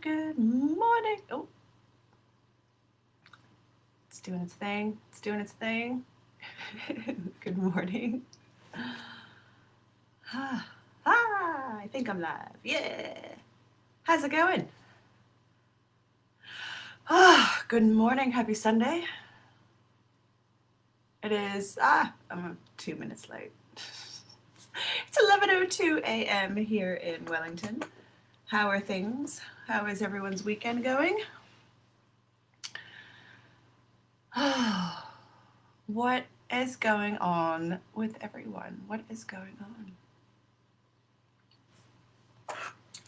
Good morning. Oh, it's doing its thing. It's doing its thing. Good morning. I think I'm live. Yeah. How's it going? Good morning. Happy Sunday. It is, I'm 2 minutes late. It's 11:02 a.m. here in Wellington. How are things? How is everyone's weekend going? What is going on with everyone? What is going on?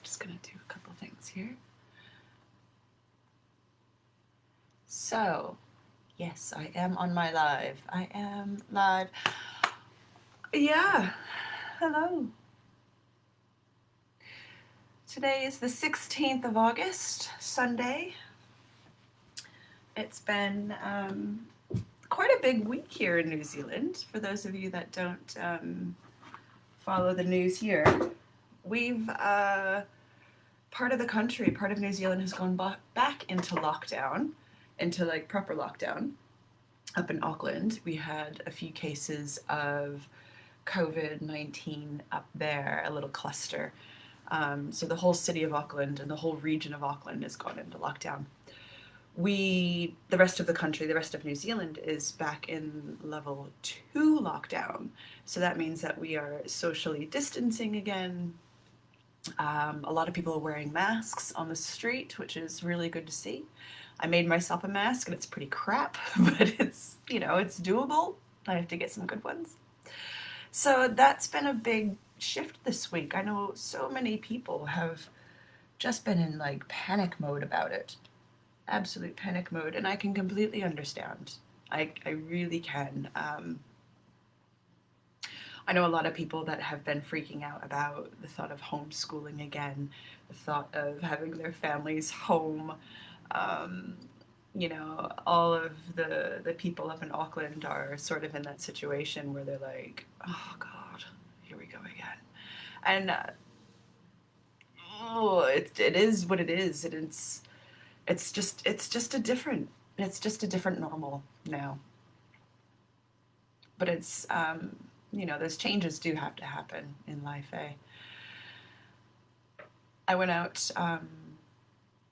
Just gonna do a couple things here. So, yes, I am on my live. I am live. Yeah, hello. Today is the 16th of August, Sunday. It's been quite a big week here in New Zealand. For those of you that don't follow the news here, we've part of the country, part of New Zealand has gone back into lockdown, into like proper lockdown. Up in Auckland, we had a few cases of COVID-19 up there, a little cluster. So the whole city of Auckland and the whole region of Auckland has gone into lockdown. The rest of the country, the rest of New Zealand is back in level 2 lockdown. So that means that we are socially distancing again. A lot of people are wearing masks on the street, which is really good to see. I made myself a mask and it's pretty crap, but it's, it's doable. I have to get some good ones. So that's been a big shift this week. I know so many people have just been in like panic mode about it. Absolute panic mode. And I can completely understand. I really can. I know a lot of people that have been freaking out about the thought of homeschooling again, the thought of having their families home. All of the people up in Auckland are sort of in that situation where they're like, oh God, here we go again. And it is what it is. And it's just a different normal now. But it's, those changes do have to happen in life, eh? I went out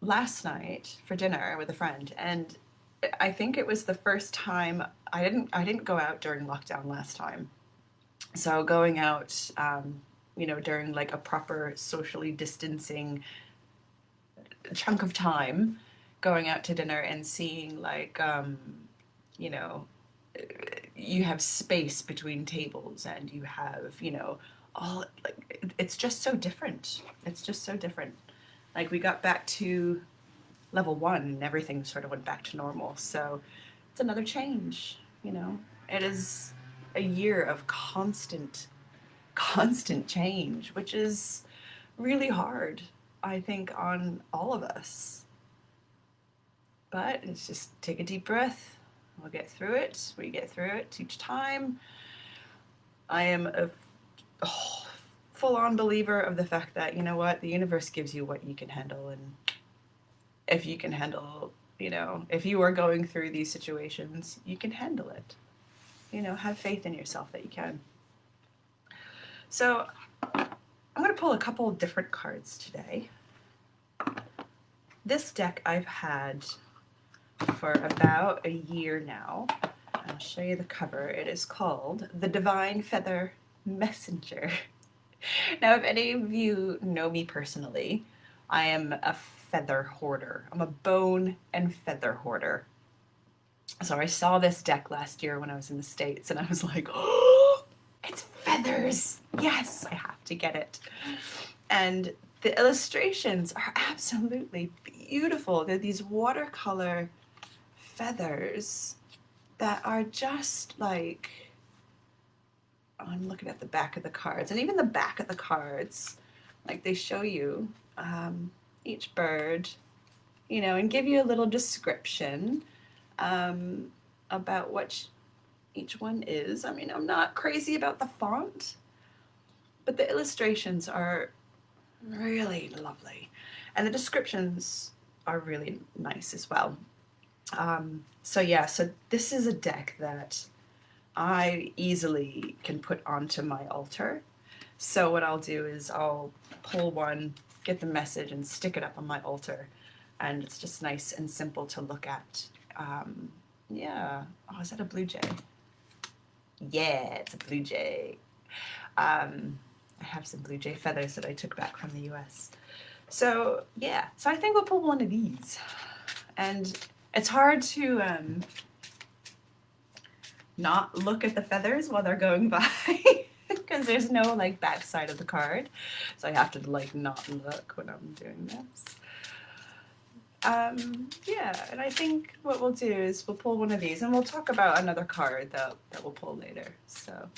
last night for dinner with a friend, and I think it was the first time I didn't go out during lockdown last time. So going out, during like a proper socially distancing chunk of time, going out to dinner and seeing like, you know, you have space between tables and you have, all like it's just so different. It's just so different. Like we got back to level 1 and everything sort of went back to normal. So it's another change, It is a year of constant change, which is really hard, I think, on all of us. But it's just take a deep breath. We'll get through it. We get through it each time. I am a full-on believer of the fact that, the universe gives you what you can handle. And if you can handle, if you are going through these situations, you can handle it. Have faith in yourself that you can. So I'm going to pull a couple of different cards today. This deck I've had for about a year now. I'll show you the cover. It is called The Divine Feather Messenger. Now, if any of you know me personally, I am a feather hoarder. I'm a bone and feather hoarder. So I saw this deck last year when I was in the States and I was like, oh, it's feathers. Yes, I have to get it. And the illustrations are absolutely beautiful. They're these watercolor feathers that are just like, I'm looking at the back of the cards, and even the back of the cards, like they show you each bird, and give you a little description about what each one is. I mean, I'm not crazy about the font, but the illustrations are really lovely. And the descriptions are really nice as well. So this is a deck that I easily can put onto my altar. So what I'll do is I'll pull one, get the message, and stick it up on my altar. And it's just nice and simple to look at. Yeah. Oh, is that a blue jay? Yeah, it's a blue jay. I have some blue jay feathers that I took back from the US. So yeah, so I think we'll pull one of these. And it's hard to not look at the feathers while they're going by because there's no like back side of the card. So I have to like not look when I'm doing this. Yeah, and I think what we'll do is we'll pull one of these and we'll talk about another card that we'll pull later. So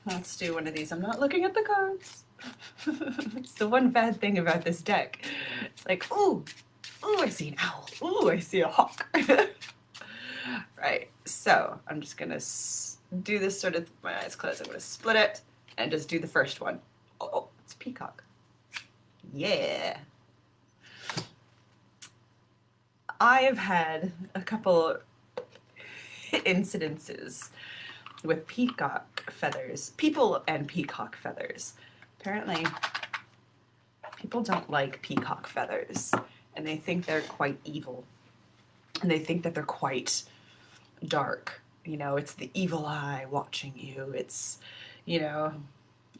let's do one of these. I'm not looking at the cards. It's the one bad thing about this deck. It's like, ooh, I see an owl. Ooh, I see a hawk. Right, so I'm just gonna do this sort of, my eyes closed. I'm gonna split it and just do the first one. Oh, it's peacock. Yeah. I have had a couple incidences with peacock feathers, people and peacock feathers. Apparently, people don't like peacock feathers, and they think they're quite evil, and they think that they're quite dark. You know, it's the evil eye watching you. It's, you know,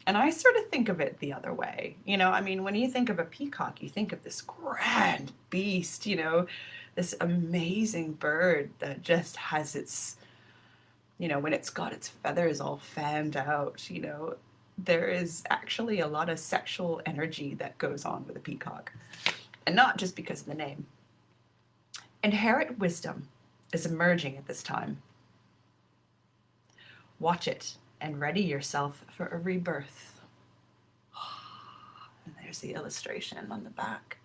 and I sort of think of it the other way. You know, I mean, when you think of a peacock, you think of this grand beast, you know, this amazing bird that just has its, you know, when it's got its feathers all fanned out, you know, there is actually a lot of sexual energy that goes on with a peacock. And not just because of the name. Inherent wisdom is emerging at this time. Watch it and ready yourself for a rebirth. And there's the illustration on the back.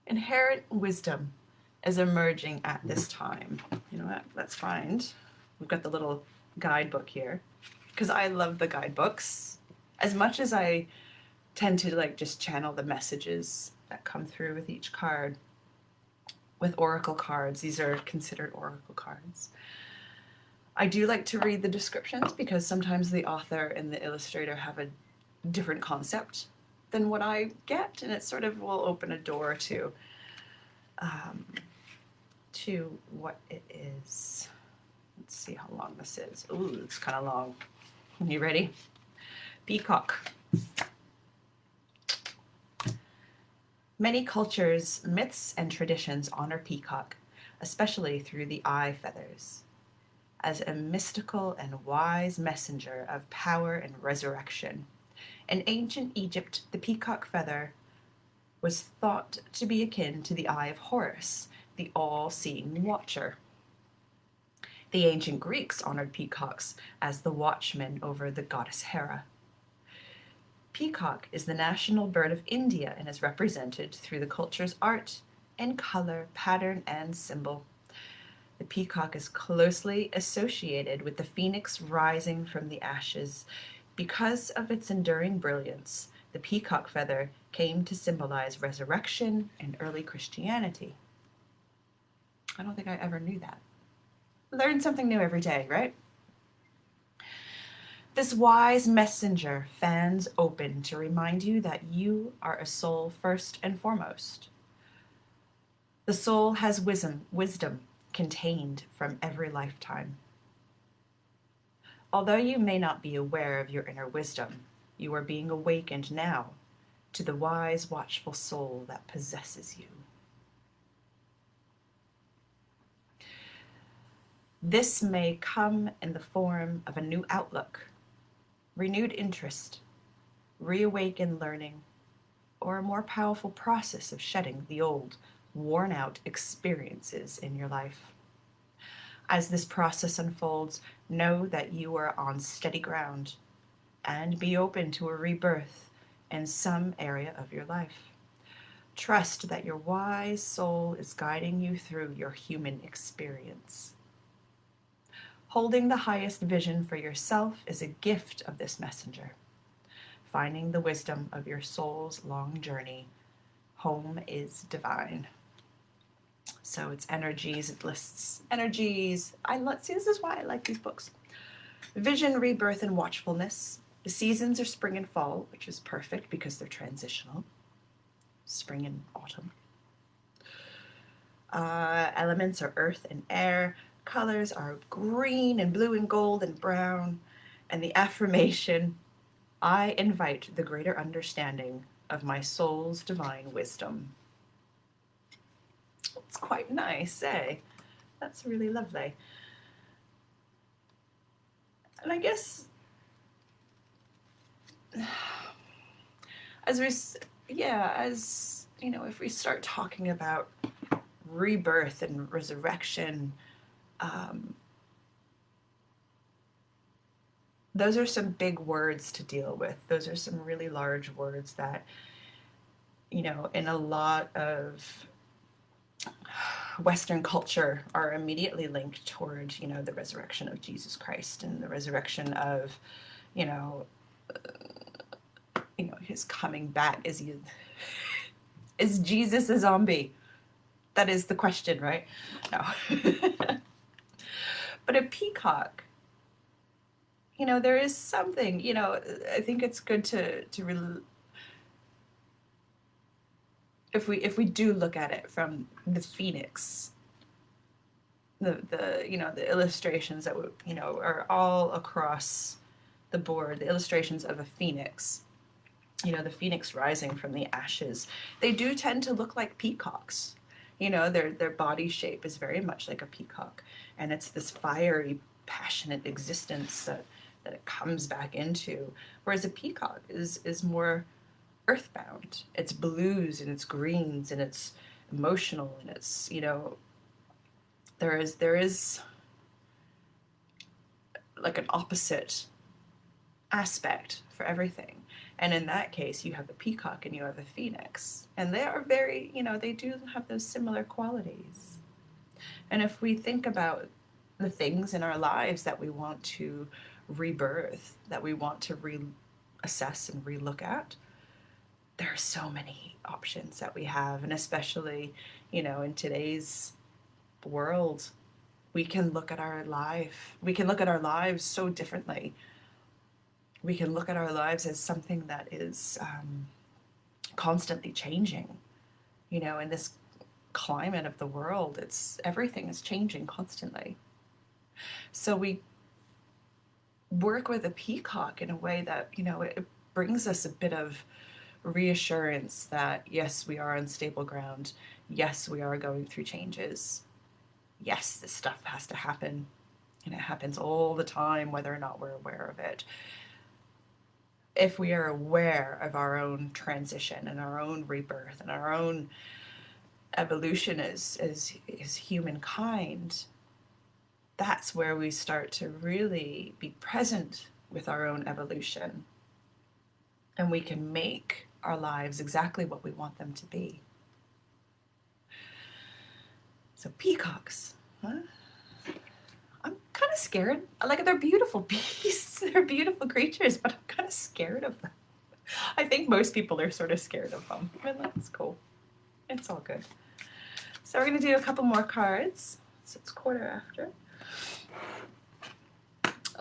Inherent wisdom is emerging at this time. You know what? Let's find. We've got the little guidebook here because I love the guidebooks as much as I tend to like just channel the messages that come through with each card. With oracle cards, these are considered oracle cards. I do like to read the descriptions because sometimes the author and the illustrator have a different concept than what I get, and it sort of will open a door to what it is. Let's see how long this is. Ooh, it's kind of long. Are you ready? Peacock. Many cultures, myths, and traditions honor peacock, especially through the eye feathers, as a mystical and wise messenger of power and resurrection. In ancient Egypt, the peacock feather was thought to be akin to the eye of Horus, the all-seeing watcher. The ancient Greeks honored peacocks as the watchmen over the goddess Hera. Peacock is the national bird of India and is represented through the culture's art and color, pattern, and symbol. The peacock is closely associated with the phoenix rising from the ashes. Because of its enduring brilliance, the peacock feather came to symbolize resurrection in early Christianity. I don't think I ever knew that. Learn something new every day, right? This wise messenger fans open to remind you that you are a soul first and foremost. The soul has wisdom contained from every lifetime. Although you may not be aware of your inner wisdom, you are being awakened now to the wise, watchful soul that possesses you. This may come in the form of a new outlook, renewed interest, reawakened learning, or a more powerful process of shedding the old, worn-out experiences in your life. As this process unfolds, know that you are on steady ground and be open to a rebirth in some area of your life. Trust that your wise soul is guiding you through your human experience. Holding the highest vision for yourself is a gift of this messenger. Finding the wisdom of your soul's long journey, home is divine. So it's energies, it lists energies. See, this is why I like these books. Vision, rebirth, and watchfulness. The seasons are spring and fall, which is perfect because they're transitional. Spring and autumn. Elements are earth and air. Colors are green and blue and gold and brown. And the affirmation, I invite the greater understanding of my soul's divine wisdom. It's quite nice, eh? That's really lovely. And I guess as you know, if we start talking about rebirth and resurrection, those are some big words to deal with. Those are some really large words that, you know, in a lot of Western culture are immediately linked towards, you know, the resurrection of Jesus Christ and the resurrection of, you know, his coming back. Is Jesus a zombie? That is the question, right? No. But a peacock, you know, there is something, you know, I think it's good to if we do look at it from the phoenix, the you know, the illustrations that you know are all across the board, the illustrations of a phoenix, you know, the phoenix rising from the ashes, they do tend to look like peacocks. You know, their body shape is very much like a peacock, and it's this fiery, passionate existence that it comes back into, whereas a peacock is more earthbound. It's blues and it's greens and it's emotional and it's, you know, there is like an opposite aspect for everything. And in that case, you have a peacock and you have a phoenix. And they are very, you know, they do have those similar qualities. And if we think about the things in our lives that we want to rebirth, that we want to reassess and relook at, there are so many options that we have. And especially, you know, in today's world, we can look at our lives so differently. We can look at our lives as something that is constantly changing. You know, in this climate of the world, everything is changing constantly. So we work with a peacock in a way that, you know, it brings us a bit of reassurance that yes, we are on stable ground. Yes, we are going through changes. Yes, this stuff has to happen, and it happens all the time, whether or not we're aware of it. If we are aware of our own transition and our own rebirth and our own evolution as humankind, that's where we start to really be present with our own evolution, and we can make our lives exactly what we want them to be. So peacocks, huh? I'm kind of scared. Like, they're beautiful beasts, they're beautiful creatures, but I'm kind of scared of them. I think most people are sort of scared of them, but that's cool. It's all good. So we're gonna do a couple more cards. So it's 1:15.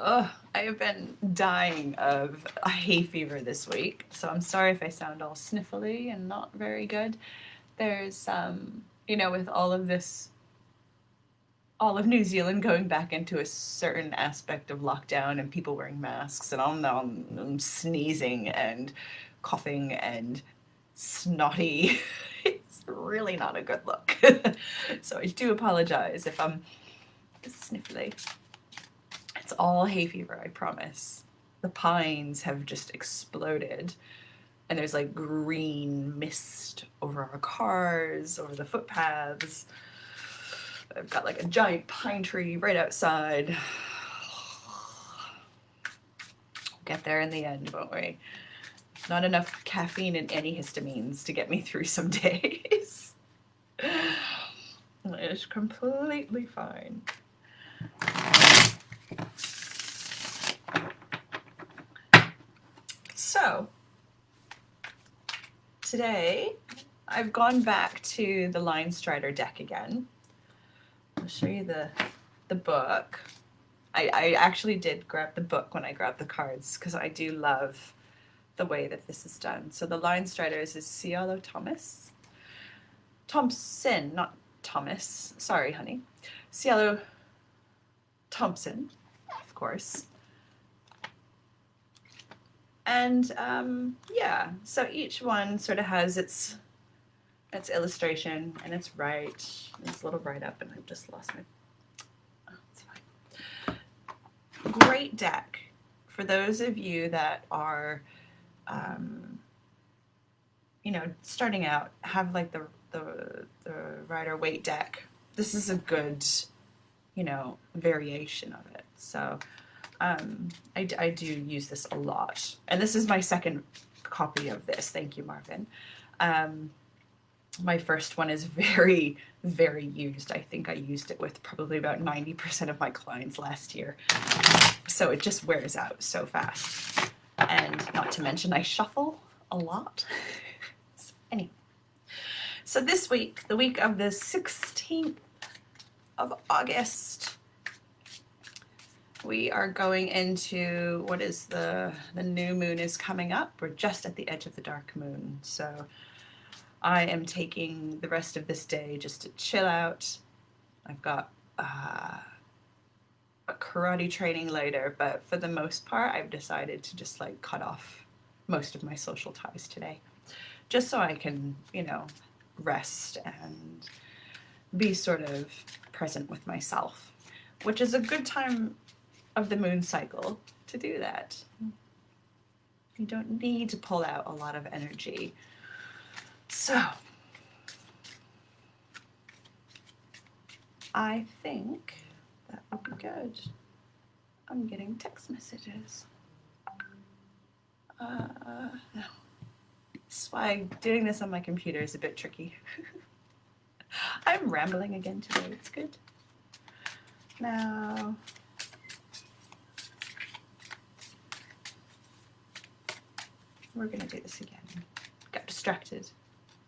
Oh, I have been dying of a hay fever this week, so I'm sorry if I sound all sniffly and not very good. There's, you know, with all of New Zealand going back into a certain aspect of lockdown and people wearing masks, and I'm sneezing and coughing and snotty. It's really not a good look. So I do apologize if I'm sniffly. It's all hay fever, I promise. The pines have just exploded, and there's like green mist over our cars, over the footpaths. I've got like a giant pine tree right outside. We'll get there in the end, won't we? Not enough caffeine and antihistamines to get me through some days. It's completely fine. So today I've gone back to the Line Strider deck again. I'll show you the book. I actually did grab the book when I grabbed the cards because I do love the way that this is done. So the Line Striders is Cielo Thompson, not Thomas. Sorry, honey. Cielo Thompson, of course. And yeah, so each one sort of has its illustration and its it's a little write up, and I've just lost my. Oh, it's fine. Great deck for those of you that are, you know, starting out, have like the Rider-Waite deck. This is a good, you know, variation of it. So I do use this a lot. And this is my second copy of this. Thank you, Marvin. My first one is very, very used. I think I used it with probably about 90% of my clients last year. So it just wears out so fast. And not to mention I shuffle a lot. So anyway. So this week, the week of the 16th of August, we are going into what is the new moon is coming up. We're just at the edge of the dark moon. So I am taking the rest of this day just to chill out. I've got a karate training later, but for the most part, I've decided to just like cut off most of my social ties today, just so I can, you know, rest and be sort of present with myself, which is a good time of the moon cycle to do that. You don't need to pull out a lot of energy. So I think that would be good. I'm getting text messages. That's why doing this on my computer is a bit tricky. I'm rambling again today. It's good. Now, we're going to do this again. Got distracted.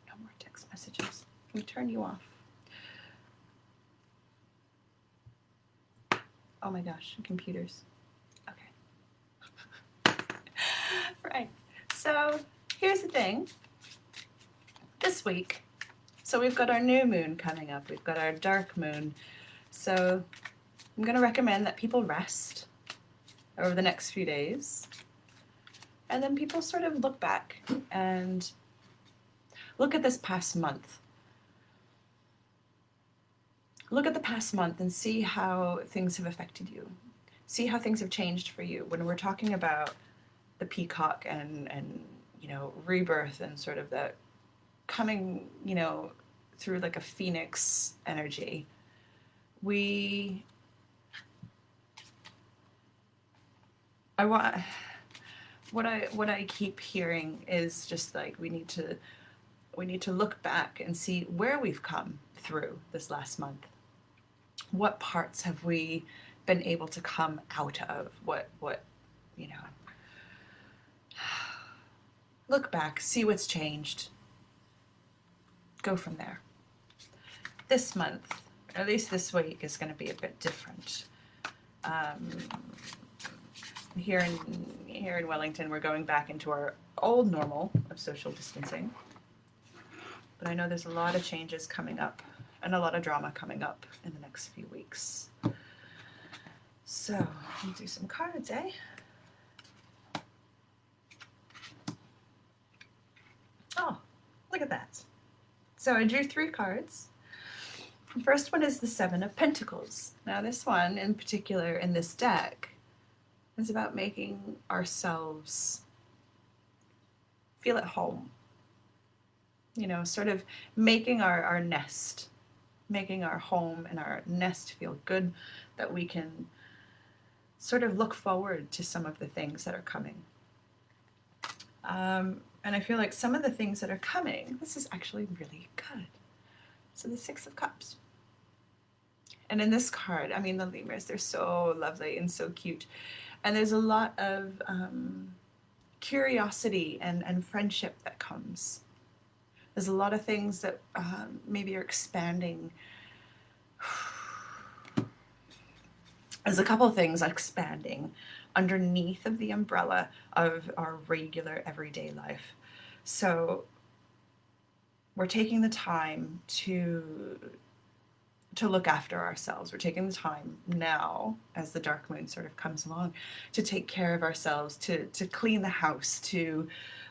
No more text messages. Can we turn you off? Oh my gosh, computers. Okay. Right. So here's the thing. This week, so we've got our new moon coming up. We've got our dark moon. So I'm going to recommend that people rest over the next few days. And then people sort of look back and look at this past month. Look at the past month and see how things have affected you. See how things have changed for you. When we're talking about the peacock and you know, rebirth and sort of that coming, you know, through like a phoenix energy, what I keep hearing is just like we need to look back and see where we've come through this last month. What parts have we been able to come out of? What you know, look back, see what's changed, go from there. This month, or at least this week, is going to be a bit different. Here in Wellington, we're going back into our old normal of social distancing. But I know there's a lot of changes coming up and a lot of drama coming up in the next few weeks. So, we'll do some cards, eh? Oh, look at that. So I drew 3 cards. The first one is the 7 of Pentacles. Now this one in particular in this deck is about making ourselves feel at home. You know, sort of making our nest, making our home and our nest feel good, that we can sort of look forward to some of the things that are coming. And I feel like some of the things that are coming, this is actually really good. So the 6 of Cups. And in this card, I mean, the lemurs, they're so lovely and so cute. And there's a lot of curiosity and friendship that comes. There's a lot of things that maybe are expanding. There's a couple of things expanding underneath of the umbrella of our regular everyday life. So we're taking the time to look after ourselves. We're taking the time now, as the dark moon sort of comes along, to take care of ourselves, to clean the house, to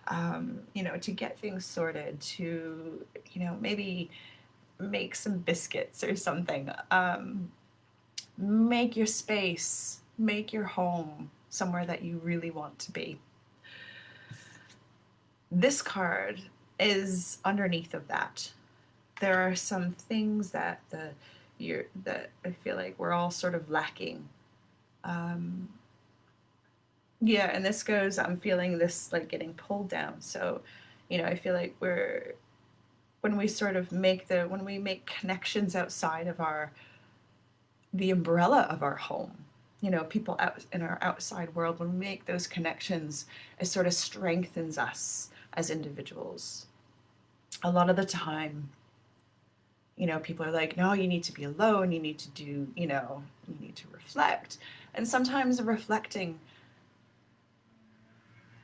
to get things sorted, to maybe make some biscuits or something. Make your space, make your home somewhere that you really want to be. This card is underneath of that. There are some things that that I feel like we're all sort of lacking. Yeah, and this goes, I'm feeling this like getting pulled down. So, I feel like when we make connections outside of the umbrella of our home, people out in our outside world, when we make those connections, it sort of strengthens us as individuals. A lot of the time, people are like, no, you need to be alone, you need to do, you need to reflect. And sometimes reflecting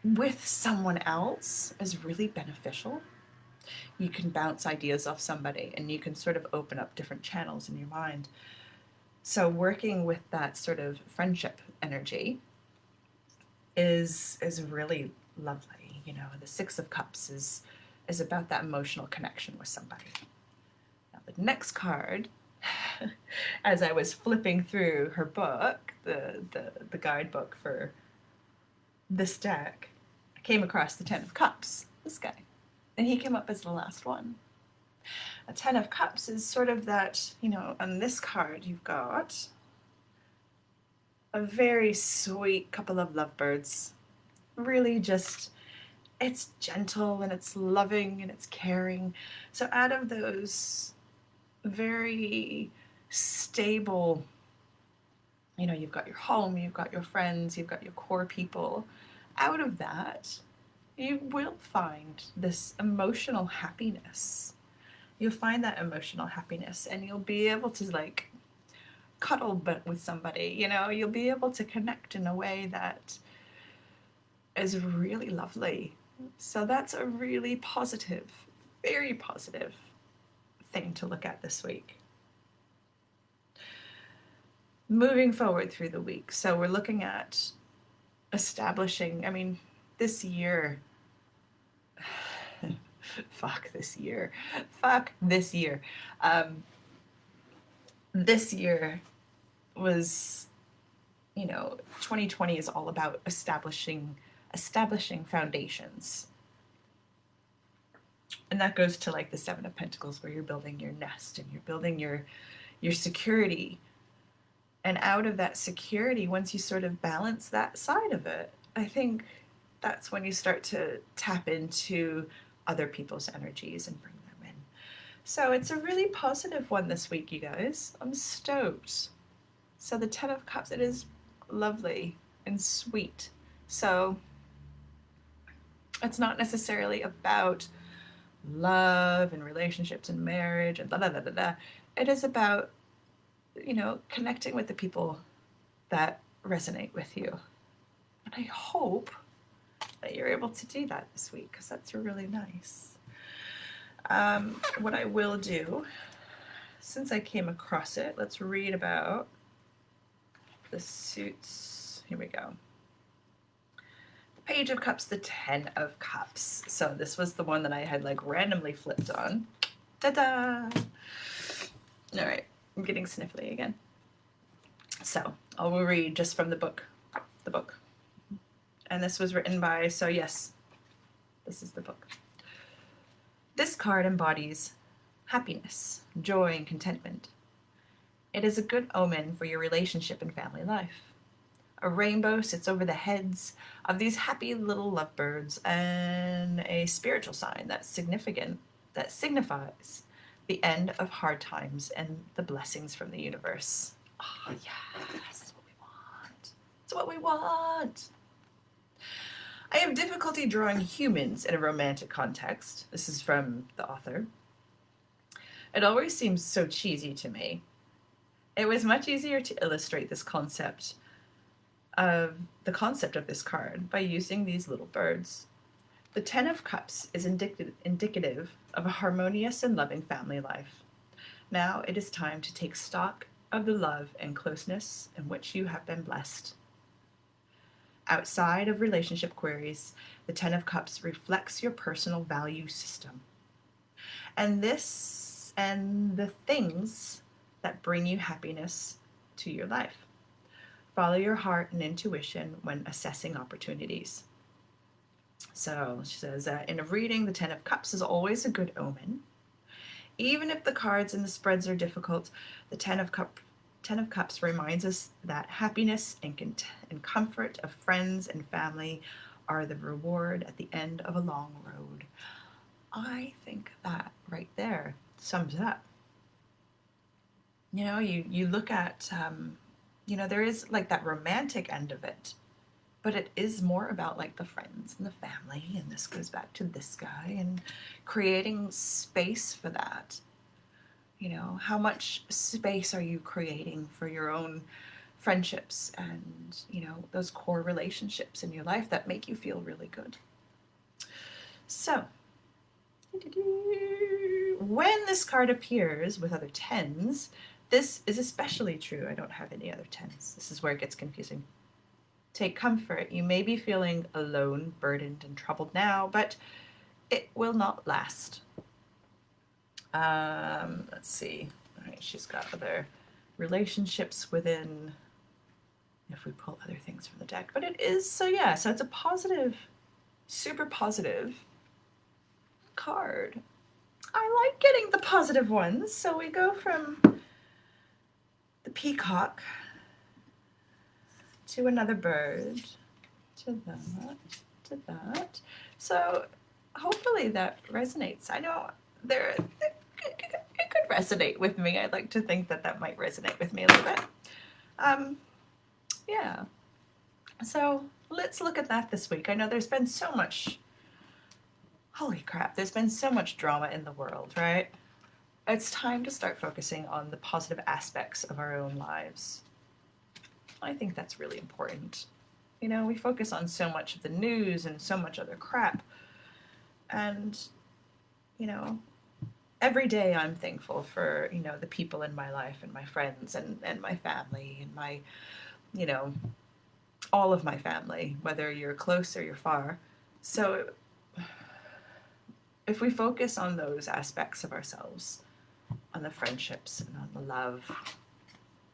with someone else is really beneficial. You can bounce ideas off somebody and you can sort of open up different channels in your mind. So working with that sort of friendship energy is really lovely. The Six of Cups is about that emotional connection with somebody. Now the next card, as I was flipping through her book, the guidebook for this deck, I came across the Ten of Cups, this guy. And he came up as the last one. A Ten of Cups is sort of that, on this card you've got a very sweet couple of lovebirds. Really just, it's gentle and it's loving and it's caring. So out of those very stable, you've got your home, you've got your friends, you've got your core people. Out of that, you will find this emotional happiness. You'll find that emotional happiness and you'll be able to like cuddle with somebody, you'll be able to connect in a way that is really lovely. So that's a really positive, very positive thing to look at this week. Moving forward through the week. So we're looking at establishing, this year, fuck this year. This year was, 2020 is all about establishing foundations. And that goes to like the Seven of Pentacles, where you're building your nest and you're building your security. And out of that security, once you sort of balance that side of it, I think that's when you start to tap into other people's energies and bring them in. So it's a really positive one this week, you guys. I'm stoked. So the Ten of Cups, it is lovely and sweet. So it's not necessarily about love and relationships and marriage and blah, blah, blah, blah, blah. It is about, connecting with the people that resonate with you. And I hope that you're able to do that this week, because that's really nice. What I will do, since I came across it, let's read about the suits. Here we go. Page of Cups, the Ten of Cups. So this was the one that I had like randomly flipped on. Ta-da! All right, I'm getting sniffly again. So I will read just from the book. And this was written by, so yes, this is the book. This card embodies happiness, joy, and contentment. It is a good omen for your relationship and family life. A rainbow sits over the heads of these happy little lovebirds, and a spiritual sign that signifies the end of hard times and the blessings from the universe. Oh, yes, that's what we want. It's what we want. I have difficulty drawing humans in a romantic context. This is from the author. It always seems so cheesy to me. It was much easier to illustrate this concept of this card by using these little birds. The Ten of Cups is indicative of a harmonious and loving family life. Now it is time to take stock of the love and closeness in which you have been blessed. Outside of relationship queries, the Ten of Cups reflects your personal value system. And the things that bring you happiness to your life. Follow your heart and intuition when assessing opportunities. So she says, in a reading, the Ten of Cups is always a good omen. Even if the cards and the spreads are difficult, the Ten of Cups reminds us that happiness and comfort of friends and family are the reward at the end of a long road. I think that right there sums it up. You know, you look at, there is like that romantic end of it, but it is more about like the friends and the family, and this goes back to this guy and creating space for that. You know, how much space are you creating for your own friendships and, those core relationships in your life that make you feel really good? So, when this card appears with other tens, this is especially true. I don't have any other tens. This is where it gets confusing. Take comfort. You may be feeling alone, burdened, and troubled now, but it will not last. Let's see. All right, she's got other relationships within, if we pull other things from the deck. But it is, so it's a positive, super positive card. I like getting the positive ones. So we go from the peacock to another bird, to that. So hopefully that resonates. I know it could resonate with me. I'd like to think that might resonate with me a little bit. Yeah. So let's look at that this week. I know there's been so much, holy crap, there's been so much drama in the world, right? It's time to start focusing on the positive aspects of our own lives. I think that's really important. You know, we focus on so much of the news and so much other crap. And, every day I'm thankful for, the people in my life and my friends and my family and my, all of my family, whether you're close or you're far. So if we focus on those aspects of ourselves, on the friendships and on the love,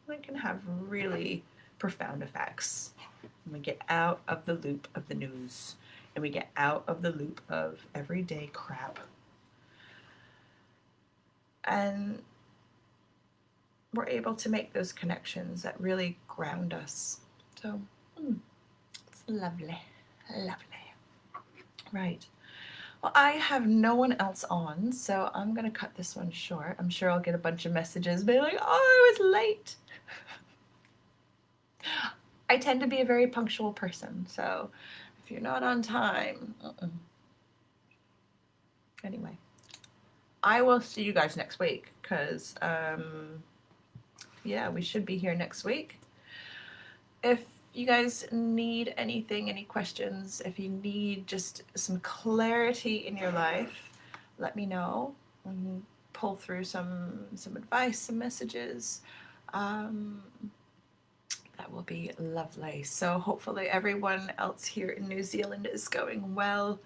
we can have really profound effects. And we get out of the loop of the news, and we get out of the loop of everyday crap. And we're able to make those connections that really ground us. So, it's lovely, lovely. Right. Well, I have no one else on, so I'm going to cut this one short. I'm sure I'll get a bunch of messages being like, oh, I was late. I tend to be a very punctual person, so if you're not on time, Anyway, I will see you guys next week, because, we should be here next week. If you guys need anything, any questions, if you need just some clarity in your life, let me know. Pull through some advice, some messages. That will be lovely. So hopefully everyone else here in New Zealand is going well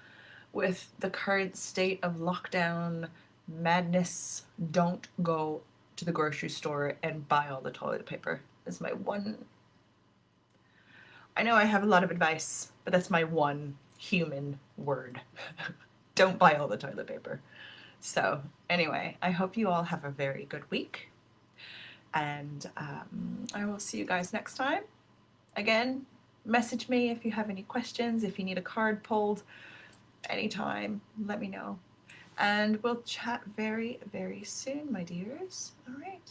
with the current state of lockdown madness. Don't go to the grocery store and buy all the toilet paper. Is my one. I know I have a lot of advice, but that's my one human word. Don't buy all the toilet paper. So anyway, I hope you all have a very good week. And I will see you guys next time. Again, message me if you have any questions, if you need a card pulled anytime, let me know. And we'll chat very, very soon, my dears. All right.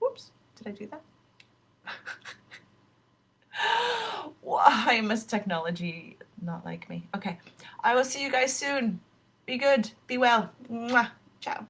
Whoops, did I do that? Why must technology Not like me. Okay. I will see you guys soon. Be good. Be well. Mwah. Ciao.